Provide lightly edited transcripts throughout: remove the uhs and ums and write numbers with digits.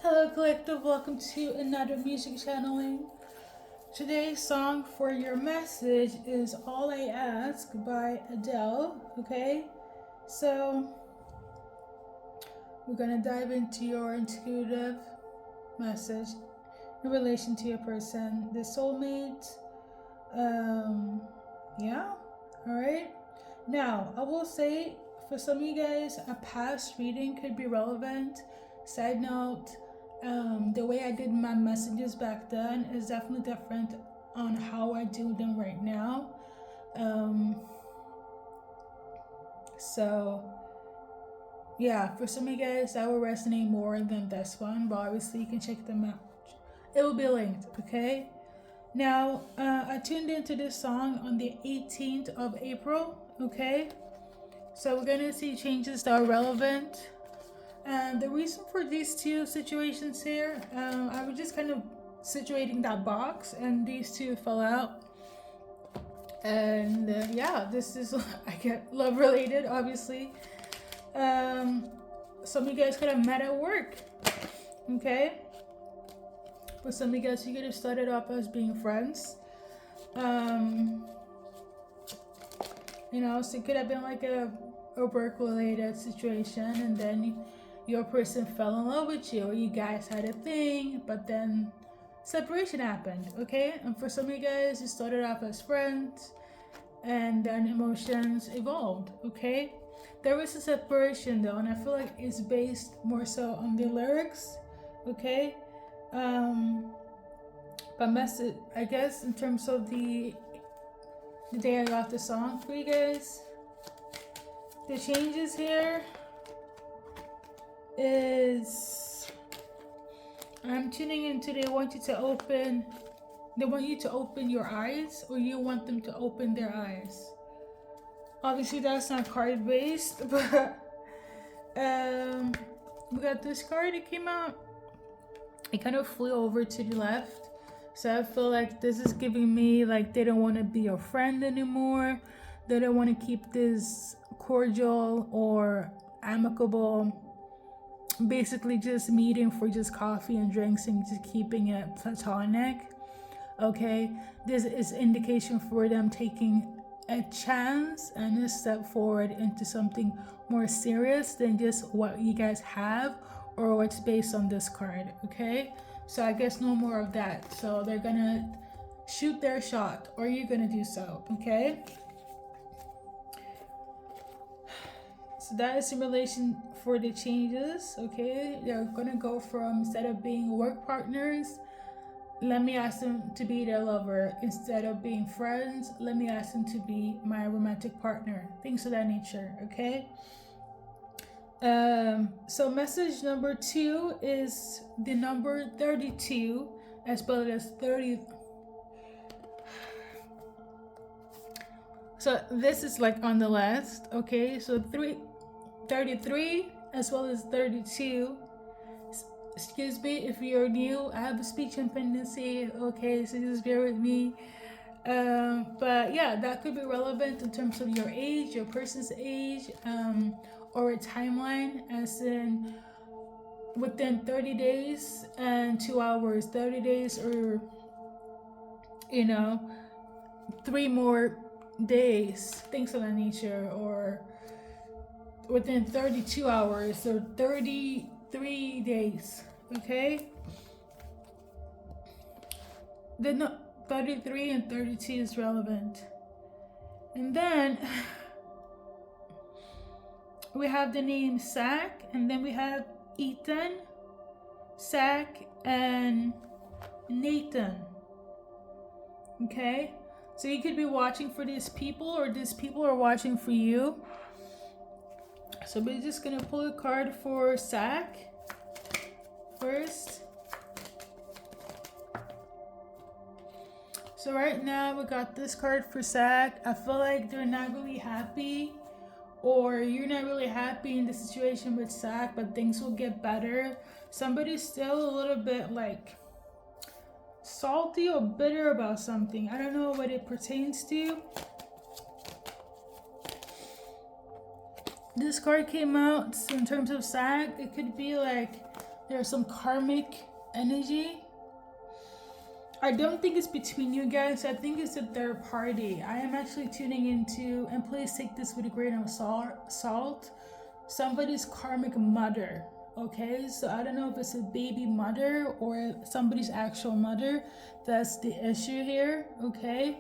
Hello, collective. Welcome to another music channeling. Today's song for your message is All I Ask by Adele. Okay, so we're gonna dive into your intuitive message in relation to your person, the soulmate. Yeah, all right. Now, I will say for some of you guys, a past reading could be relevant. Side note, the way I did my messages back then is definitely different on how I do them right now. So, yeah, for some of you guys, that will resonate more than this one, but obviously you can check them out. It will be linked, okay? Now, I tuned into this song on the 18th of April, okay? So we're gonna see changes that are relevant. And the reason for these two situations here, I was just kind of situating that box, and these two fell out. And yeah, this is I get love related, obviously. Some of you guys could have met at work, okay? For some of you guys, you could have started off as being friends. So it could have been like a work related situation, and then your person fell in love with you, or you guys had a thing, but then separation happened, okay? And for some of you guys, you started off as friends, and then emotions evolved, okay? There was a separation though, and I feel like it's based more so on the lyrics, okay? But message, I guess, in terms of the day I got the song for you guys, the changes here is I'm tuning into they want you to open your eyes, or you want them to open their eyes. Obviously that's not card based, but we got this card. It came out, it kind of flew over to the left. So I feel like this is giving me like they don't want to be your friend anymore. They don't want to keep this cordial or amicable, basically just meeting for just coffee and drinks and just keeping it platonic. Okay, this is indication for them taking a chance and a step forward into something more serious than just what you guys have or what's based on this card. Okay, so I guess no more of that. So they're gonna shoot their shot, or you're gonna do so. Okay, so that is in relation for the changes. Okay, they're gonna go from, instead of being work partners, let me ask them to be their lover. Instead of being friends, let me ask them to be my romantic partner. Things of that nature, okay? So message number 2 is the number 32, as well as 30. So this is like on the last, okay? So 33 as well as 32. Excuse me if you're new, I have a speech impediment, okay, so just bear with me. But yeah, that could be relevant in terms of your age, your person's age, or a timeline, as in within 30 days and 2 hours, 30 days, or 3 more days, things of that nature, or within 32 hours or 33 days, okay? The 33 and 32 is relevant. And then we have the name Zach, and then we have Ethan, Zach, and Nathan. Okay? So you could be watching for these people, or these people are watching for you. So we're just gonna pull a card for Zach first. So right now we got this card for Zach. I feel like they're not really happy, or you're not really happy in the situation with Zach, but things will get better. Somebody's still a little bit like salty or bitter about something. I don't know what it pertains to. This card came out, so in terms of Zach, it could be like there's some karmic energy. I don't think it's between you guys. I think it's a third party. I am actually tuning into, and please take this with a grain of salt, somebody's karmic mother. Okay, so I don't know if it's a baby mother or somebody's actual mother. That's the issue here. Okay.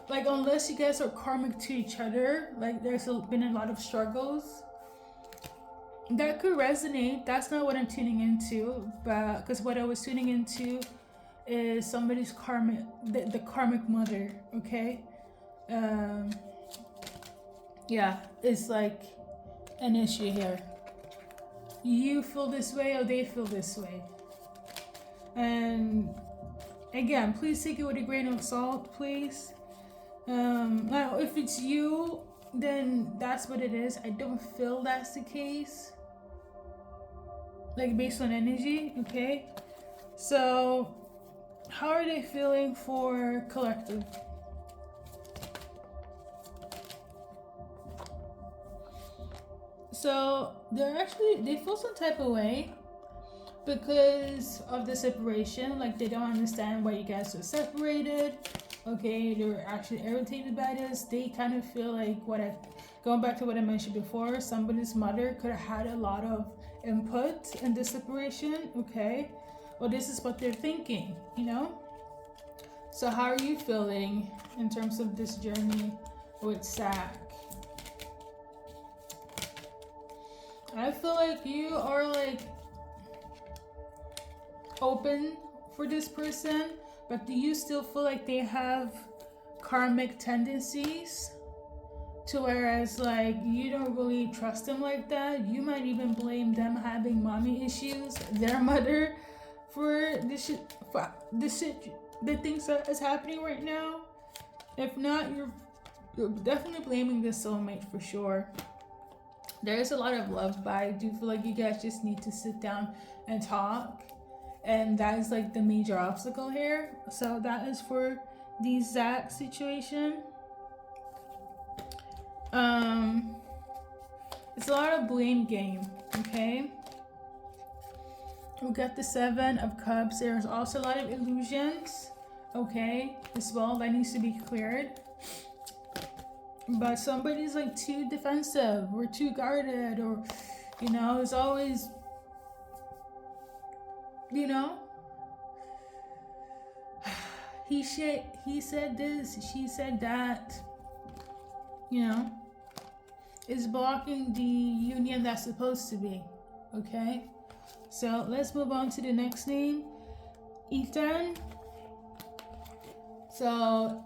Like, unless you guys are karmic to each other, like there's been a lot of struggles that could resonate. That's not what I'm tuning into, but because what I was tuning into is somebody's karmic, the karmic mother. Okay. Yeah, it's like an issue here. You feel this way or they feel this way. And again, please take it with a grain of salt, please. Now, if it's you, then that's what it is. I don't feel that's the case. Like, based on energy, okay? So, how are they feeling for collective? So, they feel some type of way because of the separation. Like, they don't understand why you guys are separated. Okay, they're actually irritated by this. They kind of feel like going back to what I mentioned before, somebody's mother could have had a lot of input in this separation. Okay, well, this is what they're thinking, you know. So how are you feeling in terms of this journey with Zach? I feel like you are like open for this person, but do you still feel like they have karmic tendencies to whereas like you don't really trust them like that? You might even blame them having mommy issues, their mother, for the things that is happening right now. If not, you're definitely blaming the soulmate for sure. There is a lot of love, but I do feel like you guys just need to sit down and talk. And that is like the major obstacle here. So that is for the Zach situation. It's a lot of blame game, okay? We got the 7 of Cups. There's also a lot of illusions, okay, as well, that needs to be cleared. But somebody's like too defensive or too guarded, or, you know, it's always, you know, he said this, she said that, you know, is blocking the union that's supposed to be, okay? So let's move on to the next name, Ethan. So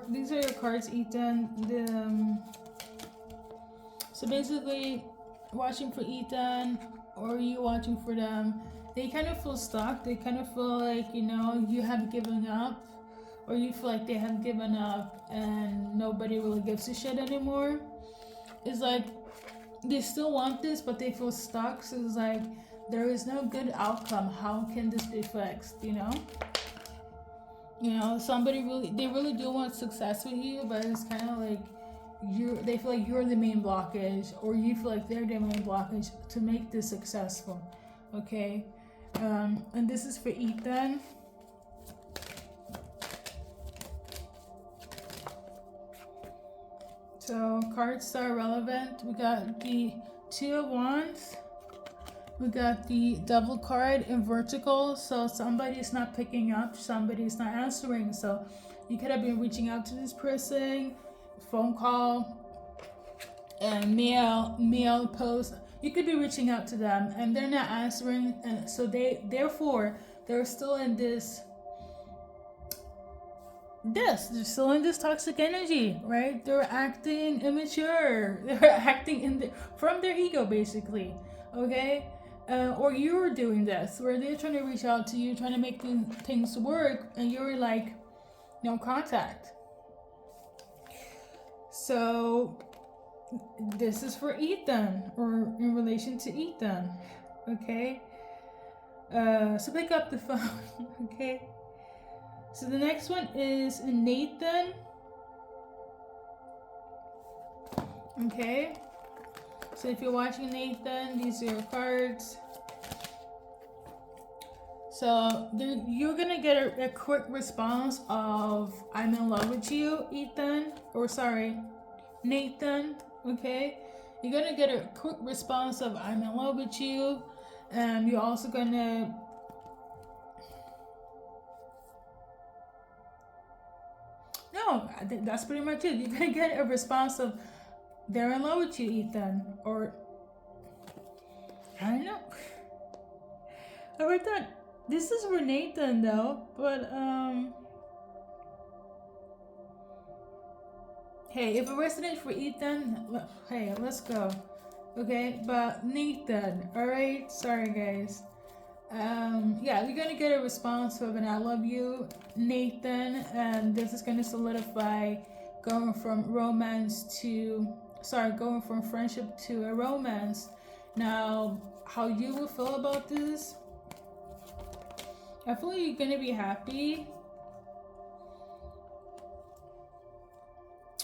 these are your cards, Ethan. So basically, watching for Ethan, or you watching for them, they kind of feel stuck. They kind of feel like, you know, you have given up, or you feel like they have given up and nobody really gives a shit anymore. It's like they still want this, but they feel stuck. So it's like there is no good outcome. How can this be fixed, you know? You know, they really do want success with you, but it's kind of like they feel like you're the main blockage, or you feel like they're the main blockage to make this successful, okay? And this is for Ethan. So cards that are relevant, we got the 2 of Wands. We got the Devil card in vertical, so somebody's not picking up, somebody's not answering. So you could have been reaching out to this person, phone call, and mail, post. You could be reaching out to them and they're not answering, and so they're still in they're still in this toxic energy, right? They're acting immature. They're acting from their ego, basically, okay? Or you're doing this, where they're trying to reach out to you, trying to make things work, and you're like, no contact. So this is for Ethan, or in relation to Ethan, okay? So pick up the phone, okay? So the next one is Nathan, okay? So if you're watching Nathan, these are your cards. So you're gonna get a quick response of "I'm in love with you, Ethan," or sorry, Nathan. Okay, you're gonna get a quick response of "I'm in love with you," and you're also gonna no, I think that's pretty much it. You're gonna get a response of "They're in love with you, Ethan," or I don't know. I thought this is for Nathan though, but hey, if it resonates for Ethan, hey, let's go. Okay, but Nathan, alright? Sorry guys. Yeah, you're gonna get a response of an "I love you, Nathan," and this is gonna solidify going from going from friendship to a romance. Now, how you will feel about this? I feel like you're gonna be happy,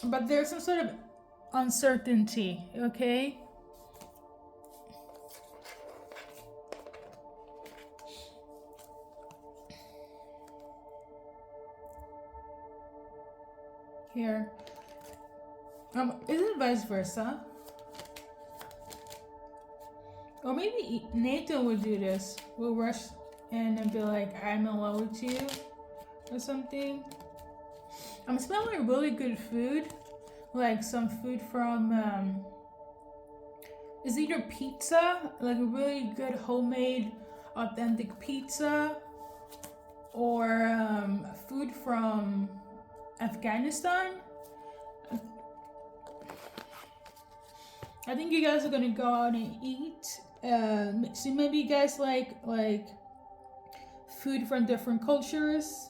but there's some sort of uncertainty, okay? Here. Is it vice versa? Or maybe Nathan would do this. We'll rush in and be like, "I'm in love with you," or something. I'm smelling really good food. Like some food from, is either pizza, like a really good homemade, authentic pizza, or food from Afghanistan. I think you guys are gonna go out and eat. So maybe you guys like food from different cultures.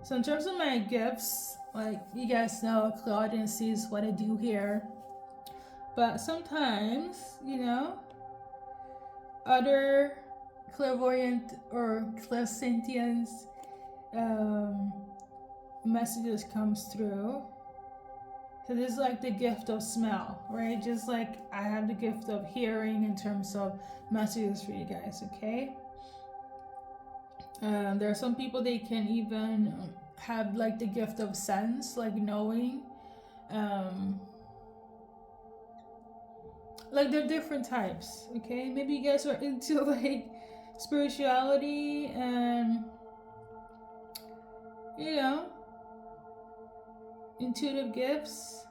So in terms of my gifts, like you guys know, Claudian sees what I do here. But sometimes, other clairvoyant or clairsentience messages comes through. So this is like the gift of smell, right? Just like I have the gift of hearing in terms of messages for you guys, okay? There are some people, they can even have like the gift of sense, like knowing. Like they're different types, okay? Maybe you guys are into like spirituality and intuitive gifts.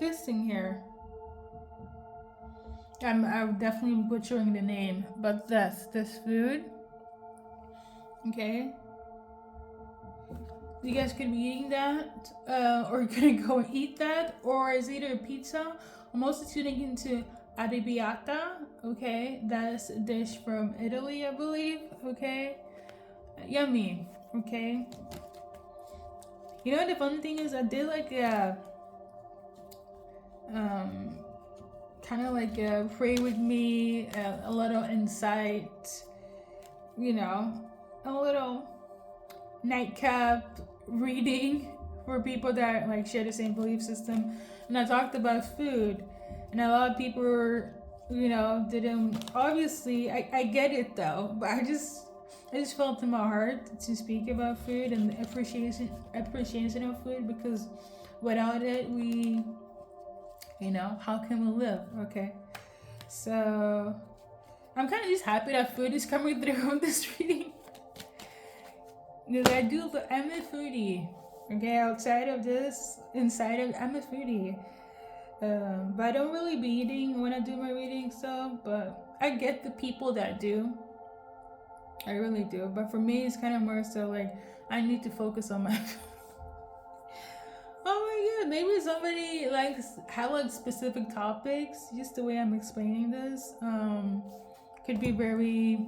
This thing here, I'm definitely butchering the name, but this food, okay? You guys could be eating that, or gonna go and eat that, or it's either a pizza. I'm also tuning into arrabbiata, okay? That's a dish from Italy, I believe, okay? Yummy, okay? You know, the fun thing is I did like a, kind of like a pray with me, a little insight, a little nightcap reading for people that like share the same belief system. And I talked about food, and a lot of people didn't. Obviously, I get it though, but I just felt in my heart to speak about food and the appreciation of food, because without it, we, how can we live? Okay, so I'm kind of just happy that food is coming through with this reading. Because I'm a foodie. Okay, outside of this, inside of, I'm a foodie. But I don't really be eating when I do my readings, so, but I get the people that do. I really do. But for me, it's kind of more so like, I need to focus on my Oh my god, maybe somebody have like specific topics, just the way I'm explaining this, could be very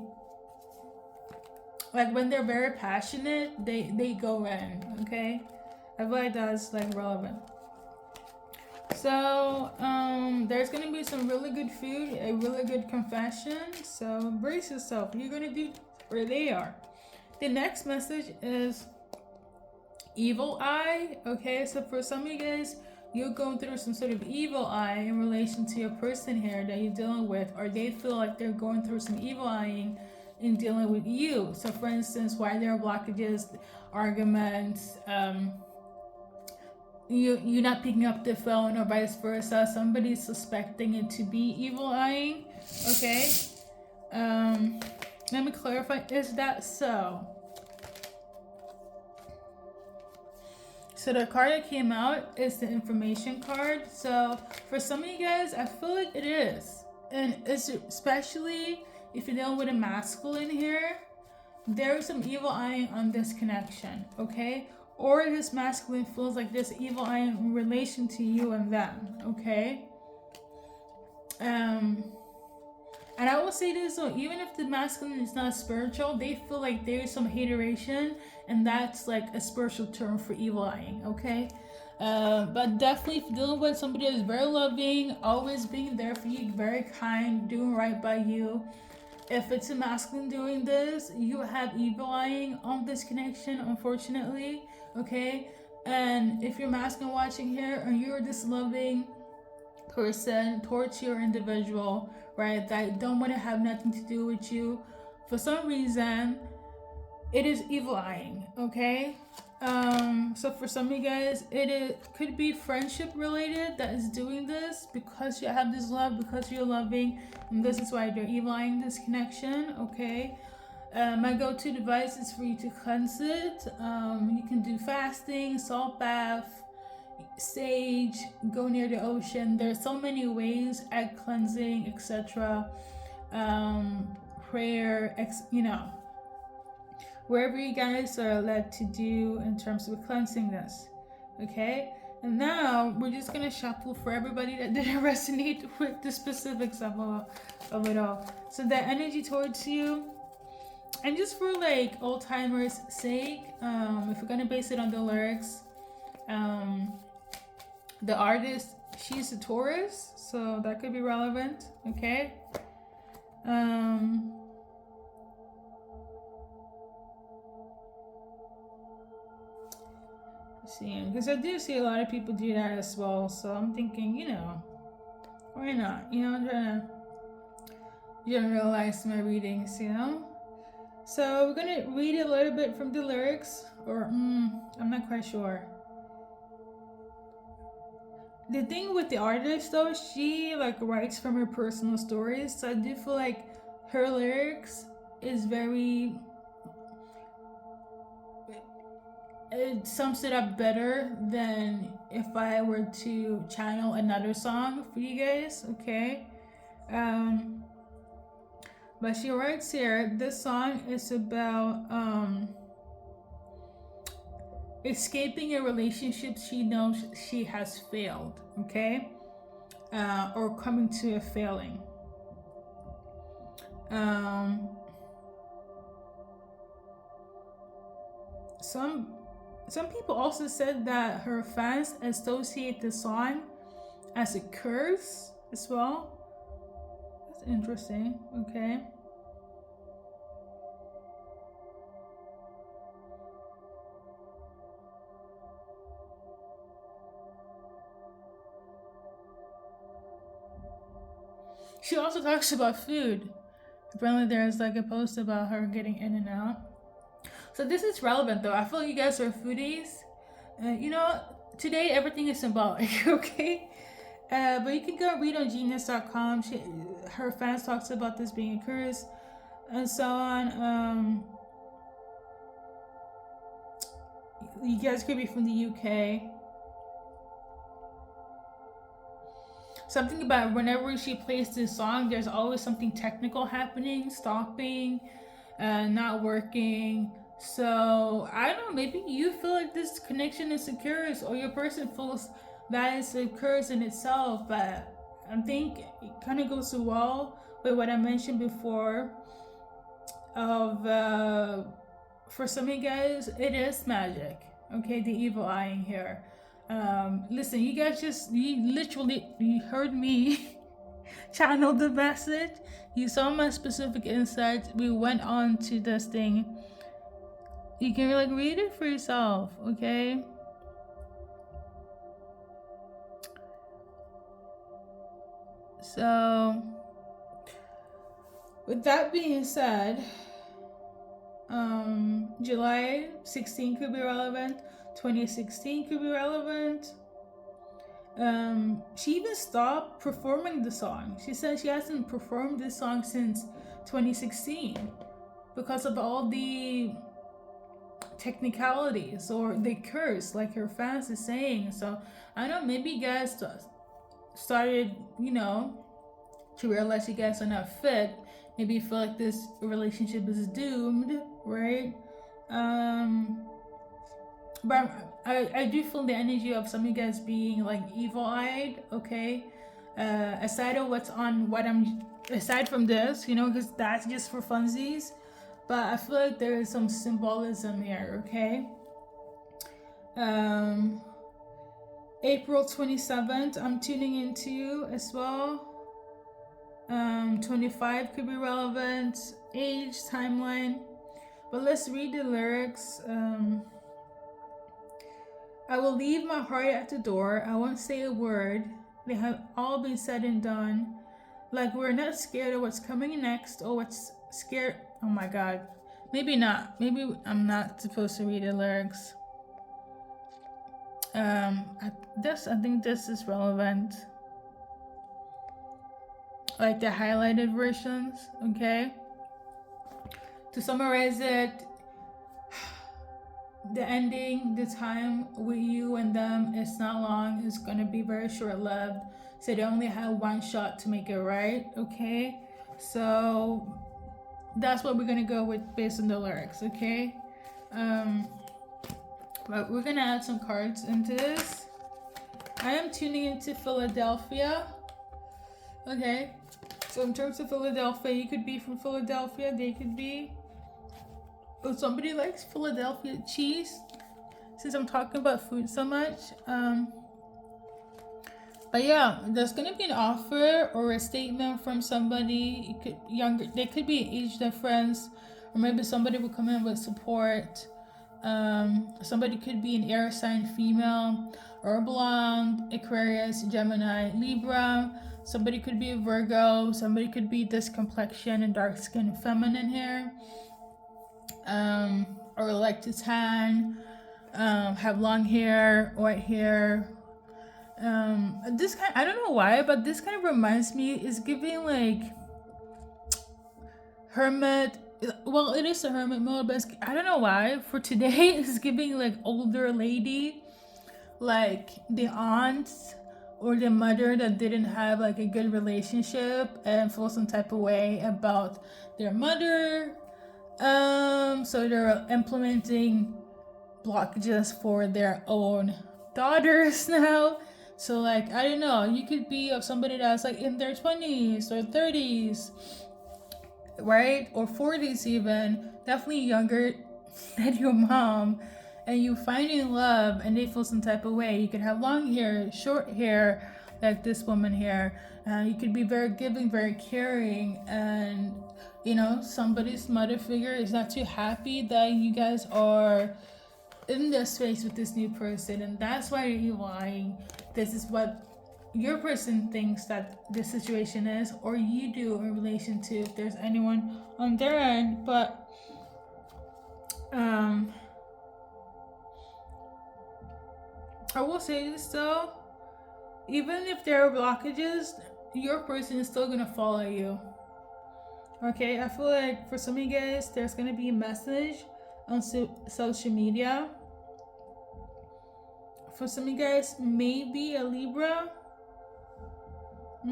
like when they're very passionate, they go in. Okay, I feel like that's like relevant. So there's gonna be some really good food, a really good confession. So brace yourself. You're gonna do where they are. The next message is evil eye. Okay, so for some of you guys, you're going through some sort of evil eye in relation to a person here that you're dealing with, or they feel like they're going through some evil eyeing in dealing with you. So for instance, why there are blockages, arguments, you're not picking up the phone or vice versa. Somebody's suspecting it to be evil eyeing. Okay. Let me clarify, is that so? So the card that came out is the information card. So for some of you guys, I feel like it is. And it's especially if you're dealing with a masculine here, there's some evil eyeing on this connection, okay? Or this masculine feels like there's evil eye in relation to you and them, okay? And I will say this though, even if the masculine is not spiritual, they feel like there's some hateration, and that's like a spiritual term for evil eyeing, okay? But definitely if you're dealing with somebody that's very loving, always being there for you, very kind, doing right by you. If it's a masculine doing this, you have evil eyeing on this connection, unfortunately, okay? And if you're masculine watching here, and you're this loving person towards your individual, right, that don't want to have nothing to do with you, for some reason, it is evil eyeing, okay? So for some of you guys, could be friendship related that is doing this because you have this love, because you're loving, and this is why they're evil eyeing this connection, okay? My go-to device is for you to cleanse it. You can do fasting, salt bath, sage, go near the ocean. There's so many ways, egg cleansing, etc. Prayer, wherever you guys are led to do in terms of cleansing this, okay? And now we're just gonna shuffle for everybody that didn't resonate with the specifics of it all. So the energy towards you, and just for like old timers' sake, if we're gonna base it on the lyrics, the artist, she's a Taurus, so that could be relevant, okay? See, because I do see a lot of people do that as well, so I'm thinking, why not? I'm trying to generalize my readings, So we're gonna read a little bit from the lyrics, or I'm not quite sure. The thing with the artist though, she like writes from her personal stories, so I do feel like her lyrics is very, it sums it up better than if I were to channel another song for you guys, okay? But she writes here, this song is about escaping a relationship she knows she has failed, okay? Or coming to a failing. Some people also said that her fans associate the song as a curse as well. That's interesting, okay? She also talks about food. Apparently there's like a post about her getting in and out. So this is relevant though. I feel like you guys are foodies. Today everything is symbolic, okay? But you can go read on genius.com. Her fans talks about this being a curse and so on. You guys could be from the UK. Something about whenever she plays this song, there's always something technical happening, stopping, not working. So I don't know, maybe you feel like this connection is a curse, or your person feels that is a curse in itself. But I think it kind of goes well with what I mentioned before of for some of you guys, it is magic. Okay, the evil eyeing here. Listen, you guys you heard me channel the message. You saw my specific insights. We went on to this thing. You can like read it for yourself, okay? So, with that being said, July 16 could be relevant. 2016 could be relevant. She even stopped performing the song. She said she hasn't performed this song since 2016 because of all the technicalities, or they curse like her fans is saying. So I don't know, maybe you guys started, to realize you guys are not fit. Maybe you feel like this relationship is doomed, right? But I do feel the energy of some of you guys being like evil-eyed, okay? Aside from this, because that's just for funsies. But I feel like there is some symbolism here, okay? April 27th, I'm tuning into you as well. 25 could be relevant. Age, timeline. But let's read the lyrics. I will leave my heart at the door. I won't say a word. They have all been said and done. Like we're not scared of what's coming next or what's scared. Oh my God. Maybe not. Maybe I'm not supposed to read the lyrics. I think this is relevant. Like the highlighted versions, okay? To summarize it, the ending, the time with you and them is not long. It's gonna be very short-lived. So they only have one shot to make it right, okay? So that's what we're gonna go with based on the lyrics, okay? But we're gonna add some cards into this. I am tuning into Philadelphia. Okay, so in terms of Philadelphia, you could be from Philadelphia, they could be. Oh, somebody likes Philadelphia cheese, since I'm talking about food so much. But yeah, there's gonna be an offer or a statement from somebody. It could younger, they could be age difference, or maybe somebody will come in with support. Somebody could be an air sign female, or a blonde, Aquarius, Gemini, Libra. Somebody could be a Virgo. Somebody could be this complexion and dark skin feminine hair. Or like to tan, have long hair, white hair. This kind, I don't know why, but this kind of reminds me, is giving like hermit. Well, it is a hermit mode, but I don't know why. For today, it's giving like older lady, like the aunt or the mother that didn't have like a good relationship and feel some type of way about their mother. So they're implementing blockages for their own daughters now. So like, I don't know, you could be of somebody that's like in their 20s or 30s, right? Or 40s even, definitely younger than your mom, and you finding love and they feel some type of way. You could have long hair, short hair, like this woman here. You could be very giving, very caring, and somebody's mother figure is not too happy that you guys are in this space with this new person, and that's why you're lying. This is what your person thinks that this situation is, or you do in relation to if there's anyone on their end. But I will say this though, even if there are blockages, your person is still gonna follow you. Okay, I feel like for some of you guys, there's gonna be a message on social media. For some of you guys, maybe a Libra.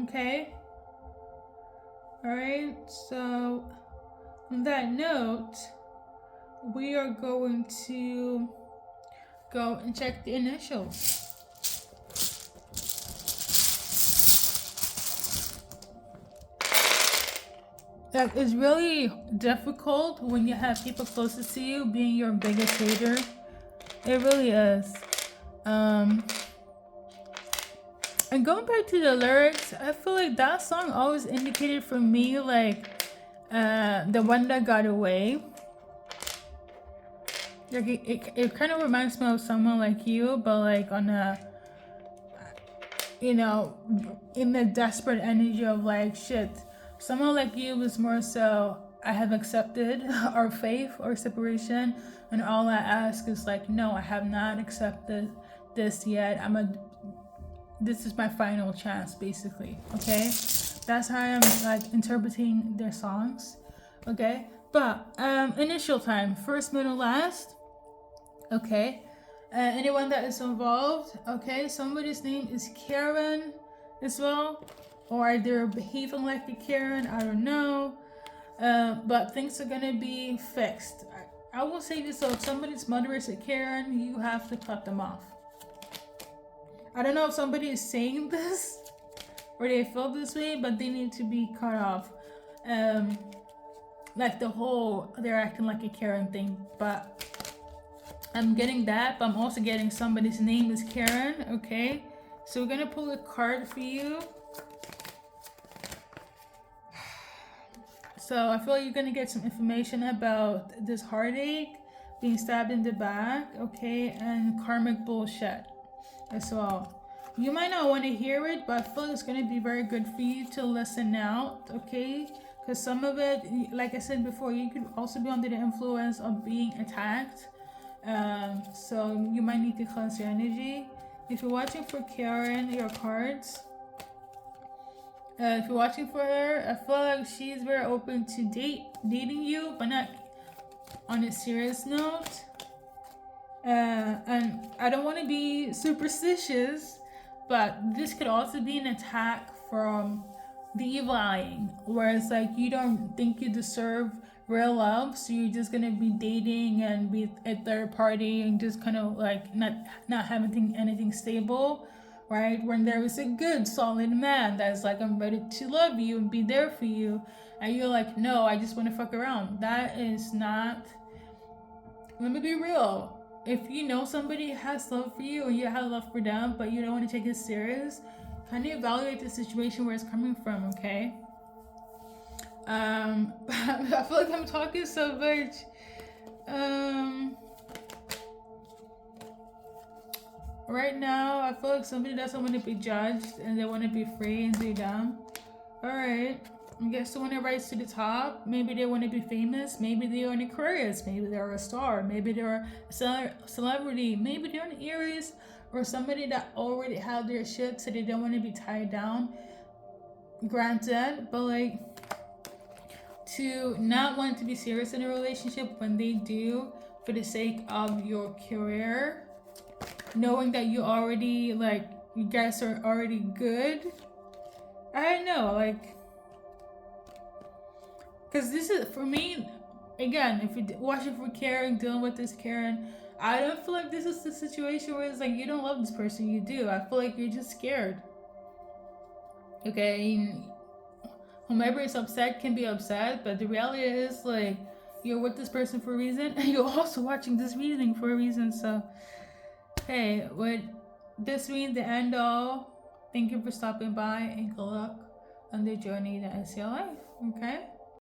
Okay. Alright, so on that note, we are going to go and check the initials. like, it's really difficult when you have people closest to you being your biggest hater. It really is. And going back to the lyrics, I feel like that song always indicated for me like the one that got away. Like it kind of reminds me of someone like you, but like on a, you know, in the desperate energy of like, shit, someone like you was more so, I have accepted our faith or separation, and all I ask is like, no, I have not accepted this yet. This is my final chance, basically. Okay, that's how I'm like interpreting their songs. Okay, but initial time, first, middle, last. Okay, anyone that is involved. Okay, somebody's name is Karen as well, or they're behaving like a Karen, I don't know. But things are gonna be fixed. I will say this, so if somebody's mother is a Karen, you have to cut them off. I don't know if somebody is saying this or they feel this way, but they need to be cut off. Like the whole they're acting like a Karen thing, but I'm getting that, but I'm also getting somebody's name is Karen. Okay, so we're gonna pull a card for you. So I feel like you're gonna get some information about this heartache, being stabbed in the back, okay, and karmic bullshit as well. You might not want to hear it, but I feel like it's gonna be very good for you to listen out, okay? Because some of it, like I said before, you could also be under the influence of being attacked. So you might need to cleanse your energy. If you're watching for Karen, your cards. If you're watching for her, I feel like she's very open to dating you, but not on a serious note. And I don't want to be superstitious, but this could also be an attack from the evil eyeing, where it's like you don't think you deserve real love, so you're just gonna be dating and be a third party and just kind of like not having anything stable, right? When there is a good solid man that's like, I'm ready to love you and be there for you, and you're like, no, I just want to fuck around. That is not. Let me be real. If you know somebody has love for you or you have love for them, but you don't want to take it serious, kind of evaluate the situation where it's coming from, okay? I feel like I'm talking so much. Right now, I feel like somebody doesn't want to be judged and they want to be free and do them. Alright. I guess someone that rise to the top, maybe they want to be famous, maybe they're an Aquarius, maybe they're a star, maybe they're a celebrity, maybe they're an Aries, or somebody that already have their shit so they don't want to be tied down. Granted, but like, to not want to be serious in a relationship when they do for the sake of your career, knowing that you already, like, you guys are already good. I don't know, like, because this is, for me, again, if you're watching for Karen, dealing with this Karen, I don't feel like this is the situation where it's like you don't love this person, you do. I feel like you're just scared. Okay, whomever is upset can be upset, but the reality is, like, you're with this person for a reason, and you're also watching this reading for a reason. So, hey, with this being the end all, thank you for stopping by, and good luck on the journey that is your life, okay?